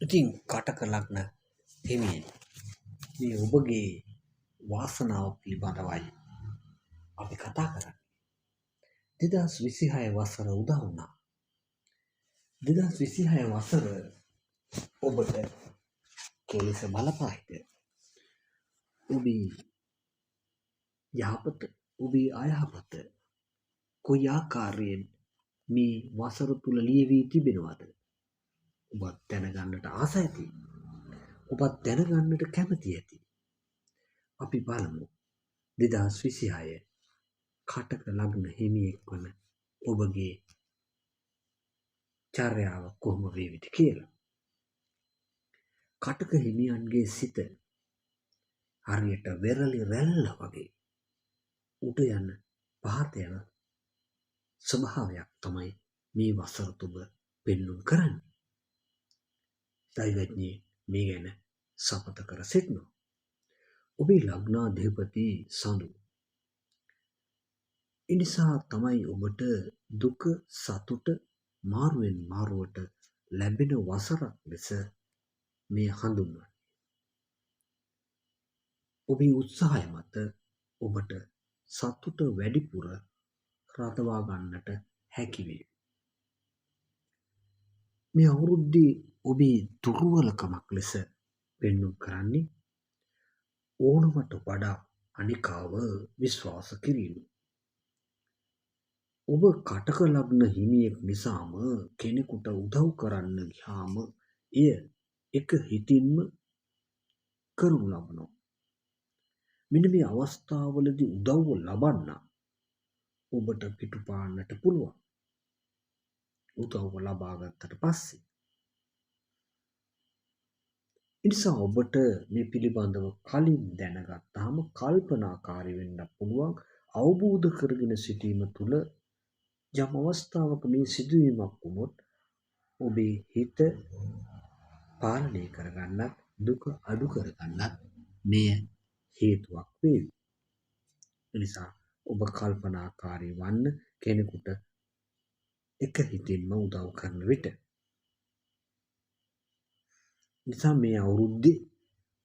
ඉතින් කටක ලග්න හිමියනි මේ ඔබගේ වාසනාව පිළිබඳවයි අපි කතා කරන්නේ. 2026 වසර උදා වුණා. 2026 වසර ඔබට කෙලෙස බලපායිද? ඔබේ යහපත, ඔබේ අයහපත කොයි ආකාරයෙන් මේ වසර තුල ලියවී තිබෙනවද? ඔබත් දැනගන්නට ආස ඇති. ඔබත් දැනගන්නට කැමති ඇති. අපි බලමු 2026 කටක ලග්න හිමියෙක් වන ඔබගේ චර්යාව කොහොම වේවිද කියලා. කටක හිමියන්ගේ සිත හරියට වෙරළි රැල්ල වගේ උඩ යන පහත යන ස්වභාවයක් තමයි මේ වසර තුල පෙන්වුම් කරන්නේ. දෛවඥේ මේ ගැන සපත කර සිටිනවා. ඔබේ ලග්නාධිපති සඳු. එනිසා තමයි ඔබට දුක සතුට මාරුවෙන් මාරුවට ලැබෙන වසරක් ලෙස මේ හඳුන්වන්නේ. ඔබේ උත්සාහය මත ඔබට සතුට වැඩිපුර රඳවා ගන්නට හැකි වේ. මේ අවුරුද්දේ ඔබේ දුර්වලකමක් ලෙස පෙන්වුම් කරන්නේ ඕනමට වඩා අනිකාව විශ්වාස කිරීම. ඔබ කටක ලග්න හිමියෙක් නිසාම කෙනෙකුට උදව් කරන්න ගියාම එය එක හිතින්ම කරනු ලබනවා. මෙන්න මේ අවස්ථාවලදී උදව්ව ලබන්න ඔබට පිටුපාන්නට පුළුවන්. උදව්ව ලබා ගත්තට පස්සේ. එනිසා ඔබට මේ පිළිබඳව කලින් දැනගත්තාම කල්පනාකාරී වෙන්න පුළුවන්. අවබෝධ කරගෙන සිටීම තුළ යම් අවස්ථාවක මේ සිදුවීමක් වුණොත් ඔබේ හිත පාලනය කරගන්නත් දුක අඩු කරගන්නත් මෙය හේතුවක් වේවි. එනිසා ඔබ කල්පනාකාරී වන්න කෙනෙකුට එක හිතින්ම උදව් කරන විට. නිසා මේ අවුරුද්දේ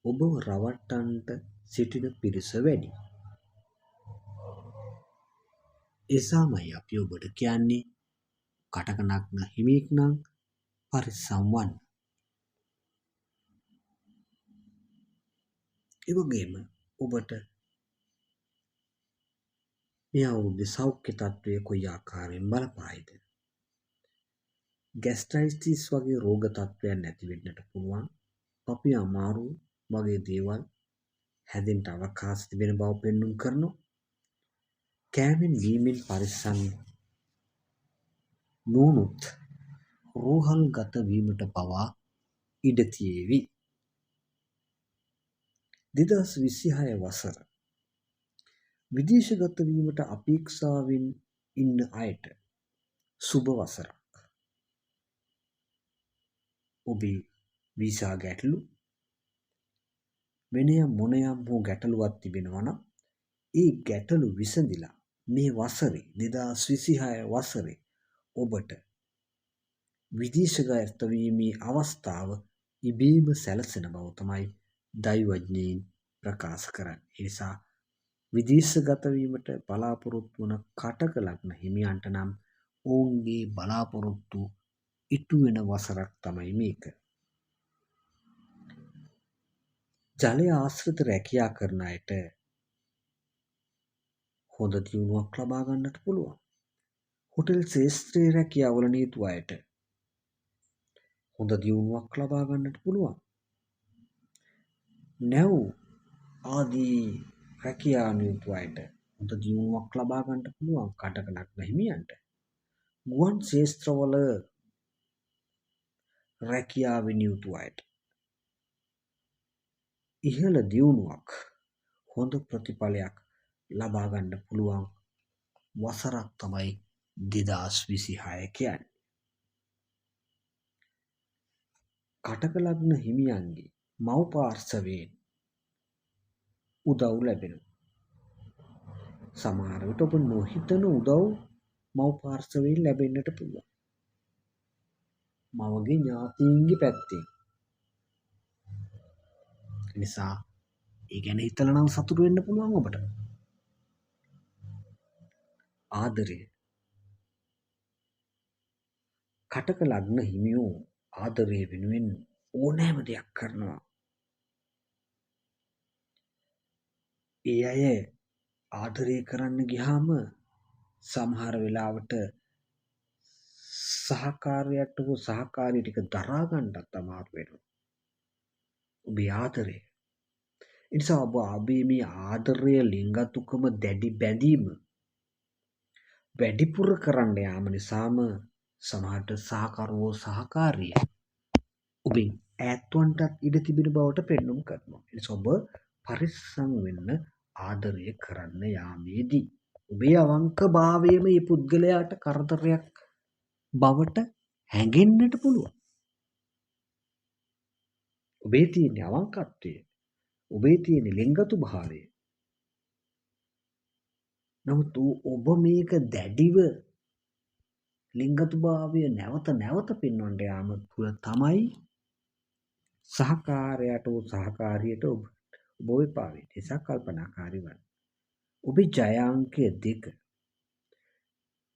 ඔබ රවට්ටන්ට සිටින පිරිස වැඩි. එසාමයි අපි ඔබට කියන්නේ කටක ලග්න හිමියෙක් නම් පරිස්සම් වන්න. ඒ වගේම ඔබට මේ අවුරුද්දේ සෞඛ්‍ය තත්ත්වය කොයි ආකාරයෙන් බලපායිද? ગેස්ට්‍රයිටිස් වගේ රෝග තත්ත්වයන් නැති වෙන්නට පුළුවන්. පපි අමාරු වගේ දේවල් හැදෙන්න අවකාශ තිබෙන බව පෙන්වුම් කරනවා. කෑමෙන් බීමෙන් පරිස්සම් නොවුනොත් රෝහල්ගත වීමට පවා ඉඩ තියේවි. 2026 වසර විදේශගත වීමට අපේක්ෂාවෙන් ඉන්න අයට සුබ වසරක්. ඔබේ වීසා ගැටලු වෙන මොනයම් හෝ ගැටලුවක් තිබෙනවා නම් ඒ ගැටලු විසඳිලා මේ වසරේ 2026 වසරේ ඔබට විදේශගත වීමේ අවස්ථාව ඉබේම සැලසෙන බව තමයි දෛවඥයින් ප්‍රකාශ කරන්නේ. ඒ නිසා විදේශගත වීමට බලාපොරොත්තු වන කටක ලග්න හිමියන්ට නම් ඔවුන්ගේ බලාපොරොත්තු ඉටු වෙන වසරක් තමයි මේක. ජලය ආශ්‍රිත රැකියා කරන අයට හොඳ දියුණුවක් ලබා ගන්නට පුළුවන්. හොටෙල් ශාස්ත්‍රීය රැකියාවල නියුතු අයට හොඳ දියුණුවක් ලබා ගන්නට පුළුවන්. නැව් ආදී රැකියා නියුතු අයට හොඳ දියුණුවක් ලබා ගන්නට පුළුවන් කටක ලග්න හිමියන්ට. ගුවන් ශාස්ත්‍රවල රැකියාවේ නියුතු අයට ඉහළ දියුණුවක් හොඳ ප්‍රතිඵලයක් ලබා ගන්න පුළුවන් වසරක් තමයි 2026 කියන්නේ. කටක ලග්න හිමියන්ගේ මව් පාර්ශවයෙන් උදව් ලැබෙනවා. සමහර විට ඔබ නොහිතන උදව් මව් පාර්ශවයෙන් ලැබෙන්නට පුළුවන්. මවගේ ඥාතීන්ගේ පැත්තෙන් නිසා ඒ ගැන හිතලා නම් සතුටු වෙන්න පුළුවන් ඔබට. ආදරය. කටක ලග්න හිමියෝ ආදරය වෙනුවෙන් ඕනෑම දෙයක් කරනවා. ඒ අය ආදරය කරන්න ගියාම සමහර වෙලාවට සහකාරයට හෝ සහකාරිය ටික දරා ගන්නත් අමාරු වෙනවා. ඔබේ ආදරය. ඒ නිසා ඔබ මේ ආදරය, ලිංගතුකම, දැඩි බැඳීම වැඩිපුර කරන්න යාම නිසාම සමහරට සහකරුවෝ සහකාරිය ඔබෙන් ඈත්වන්නටත් ඉඩ තිබෙන බවට පෙන්නුම් කරනවා. ඒ නිසා ඔබ පරිස්සම් වෙන්න ආදරය කරන්න යාමේදී. ඔබේ අවංකභාවයම මේ පුද්ගලයාට කරදරයක් බවට හැඟෙන්නට පුළුවන්. ඔබේ තියෙන අවංකත්වය, ඔබේ තියෙන ලිංගතු භාවය. නමුත් ඔබ මේක දැඩිව ලිංගතු භාවය නැවත නැවත පෙන්වන්න යාම තුළ තමයි සහකාරයට හෝ සහකාරියට ඔබ එපා වෙන්නේ. ඒ නිසා කල්පනාකාරී වන්න. ඔබේ ජය අංකය 2.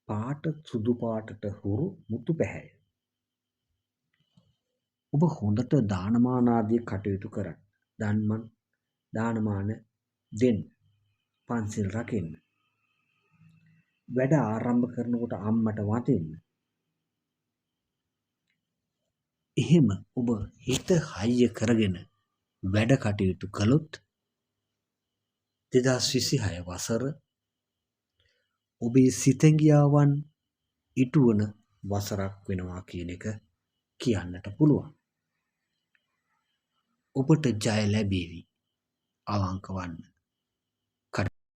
පාට සුදු පාටට හුරු මුතු පැහැය. ඔබ හොඳට දානමාන ආදී කටයුතු කරන්න. දානමාන දෙන්න. පන්සිල් රකින්න. වැඩ ආරම්භ කරනකොට අම්මට වදින්න. එහෙම ඔබ හිත හයිය කරගෙන වැඩ කටයුතු කළොත් 2026 වසර ඔබේ සිතැඟියාවන් ඉටුවන වසරක් වෙනවා කියන එක කියන්නට පුළුවන්. ඔබට ජය ලැබේවි. අවංක වන්න.